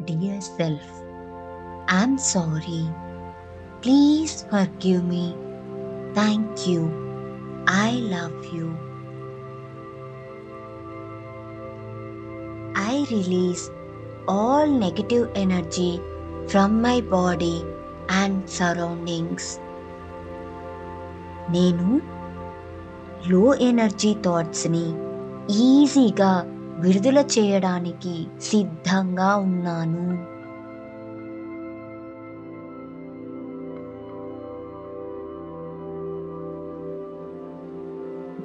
Dear self, I'm sorry. Please forgive me. Thank you. I love you. I release all negative energy from my body and surroundings. నేను లో energy థాట్స్ని ఈజీగా విడుదల చేయడానికి సిద్ధంగా ఉన్నాను.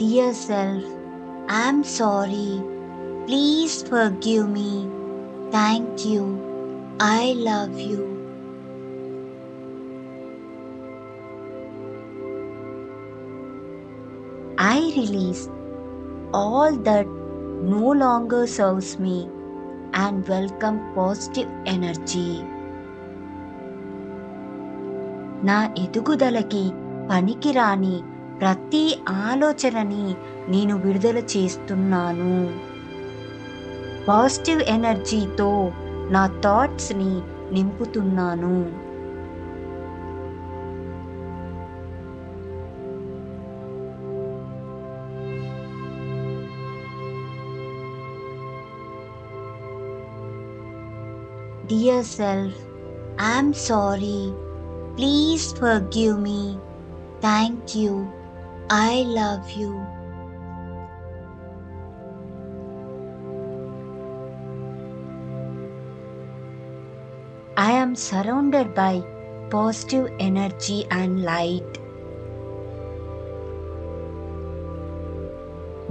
Dear self, I'm sorry. Please forgive me. Thank you. I love you. I release all that no longer serves me and welcome positive energy. నా ఎదుగుదలకి పనికిరాని ప్రతి ఆలోచనని నేను విడుదల చేస్తున్నాను. పాజిటివ్ ఎనర్జీతో నా థాట్స్ని నింపుతున్నాను. Dear self, I'm sorry. Please forgive me. Thank you. I love you. I am surrounded by positive energy and light.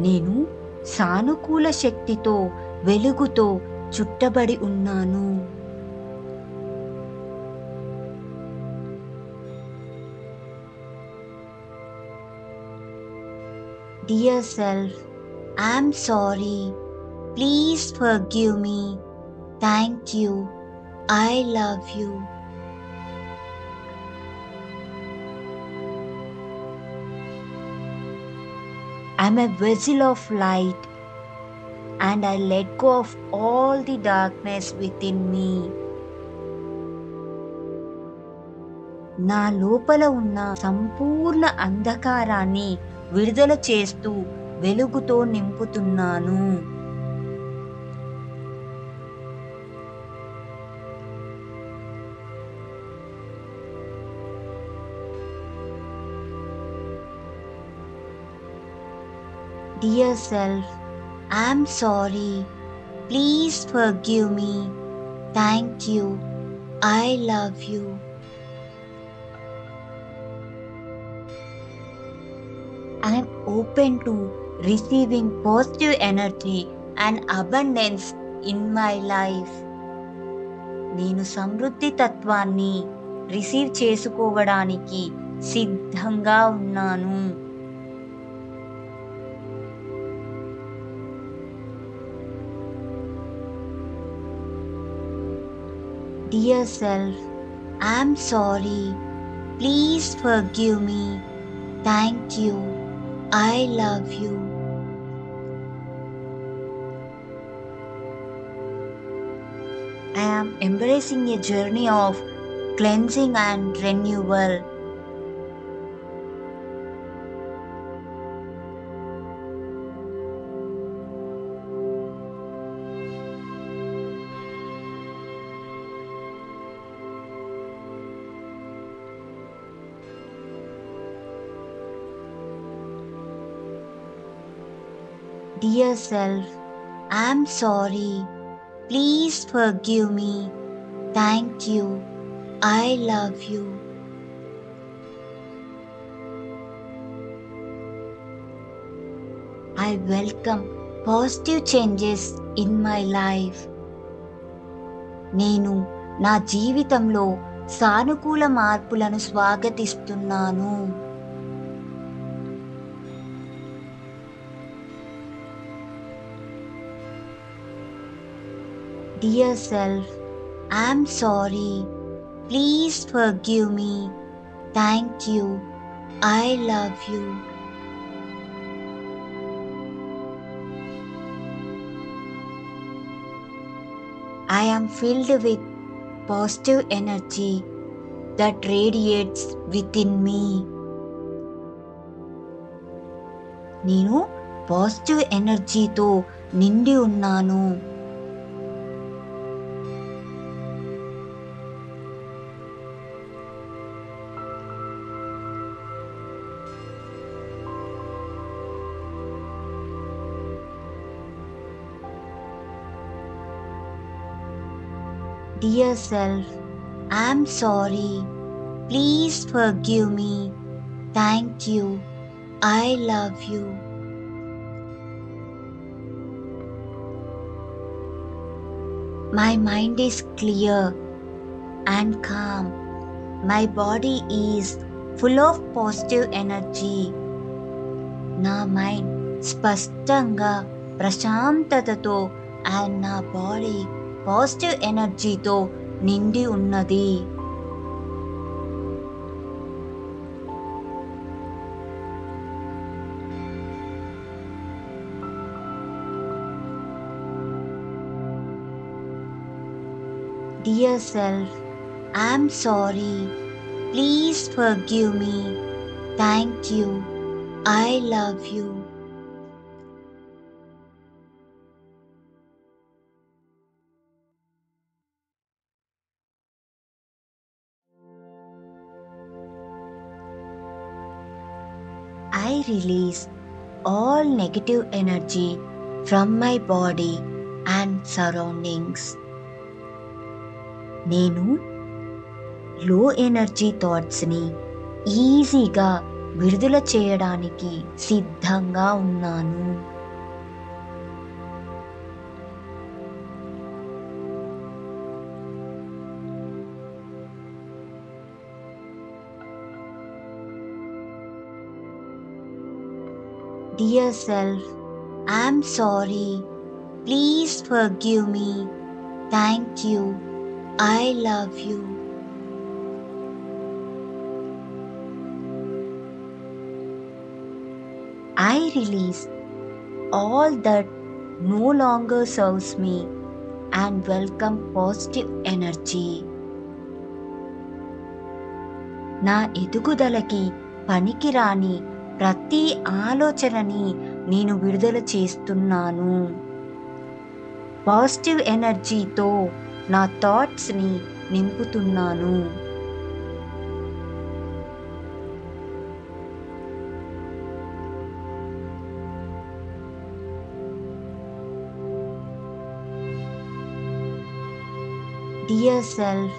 నేను సానుకూల శక్తితో వెలుగుతో చుట్టబడి ఉన్నాను. Dear self, I'm sorry. Please forgive me. Thank you. I love you. I'm a vessel of light and I let go of all the darkness within me. నా లోపల ఉన్న సంపూర్ణ అంధకారాన్ని విడుదల చేస్తూ వెలుగుతో నింపుతున్నాను. Dear self, I'm sorry. Please forgive me. Thank you. I love you. I am open to receiving positive energy and abundance in my life. నేను సమృద్ధి తత్వాన్ని receive చేసుకోవడానికి సిద్ధంగా ఉన్నాను. Dear self, I'm sorry. Please forgive me. Thank you. I love you. I am embracing a journey of cleansing and renewal. Dear self, I'm sorry. Please forgive me. Thank you. I love you. I welcome positive changes in my life. నేను నా జీవితంలో సానుకూల మార్పులను స్వాగతిస్తున్నాను. Dear self, I'm sorry. Please forgive me. Thank you. I love you. I am filled with positive energy that radiates within me. నేను positive ఎనర్జీతో నిండి ఉన్నాను. Dear self, I am sorry. Please forgive me. Thank you. I love you. My mind is clear and calm. My body is full of positive energy. నా mind స్పష్టంగా ప్రశాంతతతో and నా body positive ఎనర్జీతో నిండి ఉన్నది. Dear self, I am sorry. Please forgive me. Thank you. I love you. I release all negative energy from my body and surroundings. నేను లో energy థాట్స్ని ఈజీగా విడుదల చేయడానికి సిద్ధంగా ఉన్నాను. Dear self, I am sorry. Please forgive me. Thank you. I love you. I release all that no longer serves me and welcome positive energy. నా ఎదుగుదలకి పనికిరాని ప్రతి ఆలోచనని నేను విడుదల చేస్తున్నాను. పాజిటివ్ ఎనర్జీతో నా థాట్స్ని నింపుతున్నాను. Dear self,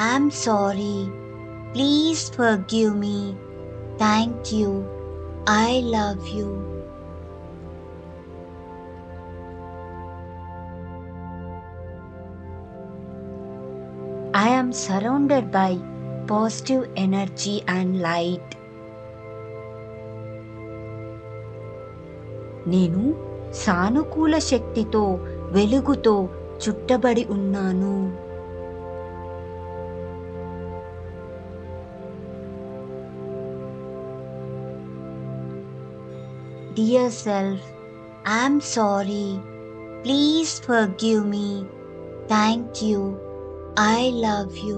I am sorry. Please forgive me. Thank you. I love you. I am surrounded by positive energy and light. నేను సానుకూల శక్తితో వెలుగుతో చుట్టబడి ఉన్నాను. Dear self, I am sorry. Please forgive me. Thank you. I love you.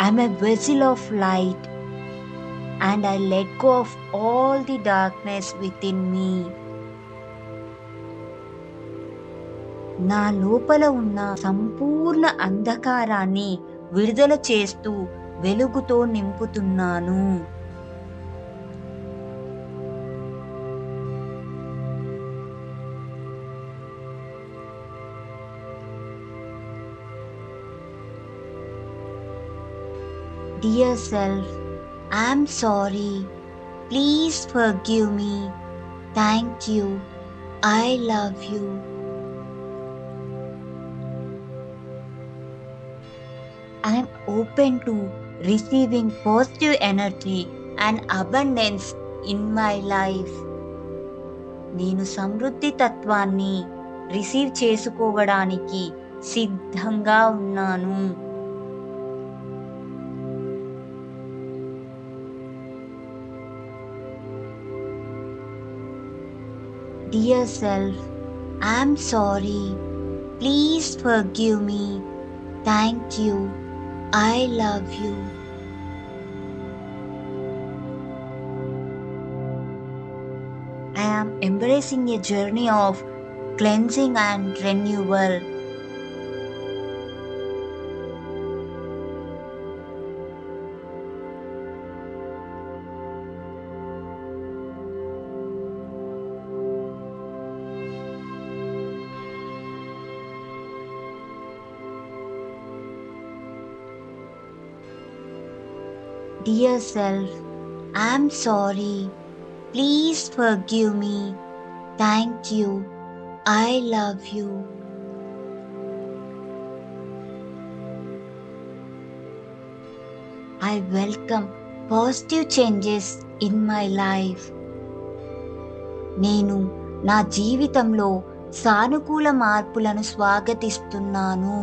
I am a vessel of light and I let go of all the darkness within me. నా లోపల ఉన్న సంపూర్ణ అంధకారాన్ని విడుదల చేస్తూ వెలుగుతో నింపుతున్నాను. Dear self, I am sorry. Please forgive me. Thank you. I love you. I am open to receiving positive energy and abundance in my life. నేను సమృద్ధి తత్వాన్ని receive చేసుకోవడానికి సిద్ధంగా ఉన్నాను. Dear self, I'm sorry. Please forgive me. Thank you. I love you. I am embracing a journey of cleansing and renewal. Dear self, I'm sorry. Please forgive me. Thank you. I love you. I welcome positive changes in my life. నేను నా జీవితంలో సానుకూల మార్పులను స్వాగతిస్తున్నాను.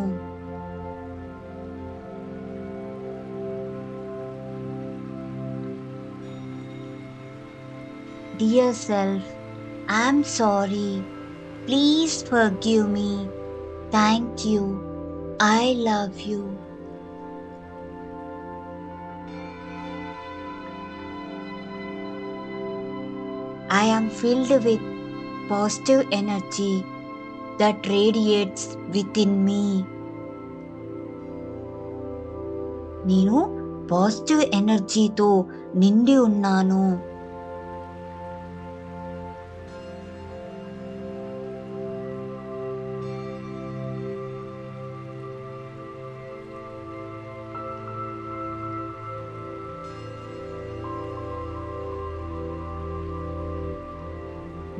Dear self, I'm sorry. Please forgive me. Thank you. I love you. I am filled with positive energy that radiates within me. నేను positive ఎనర్జీతో నిండి ఉన్నాను.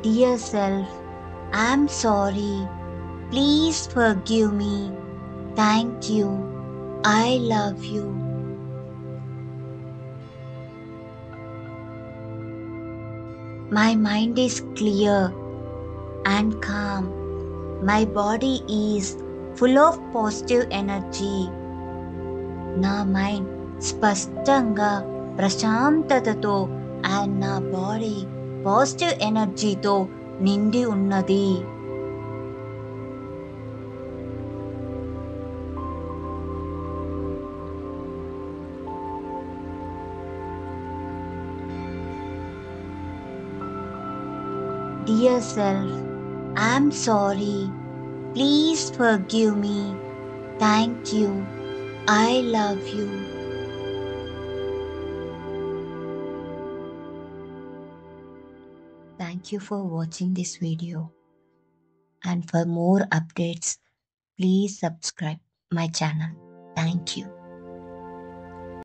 Dear self, I'm sorry. Please forgive me. Thank you. I love you. My mind is clear and calm. My body is full of positive energy. నా mind స్పష్టంగా ప్రశాంతతతో and నా body positive ఎనర్జీతో నిండి ఉన్నది. Dear self, I'm sorry. Please forgive me. Thank you. I love you. Thank you for watching this video. And for more updates, please subscribe my channel. Thank you.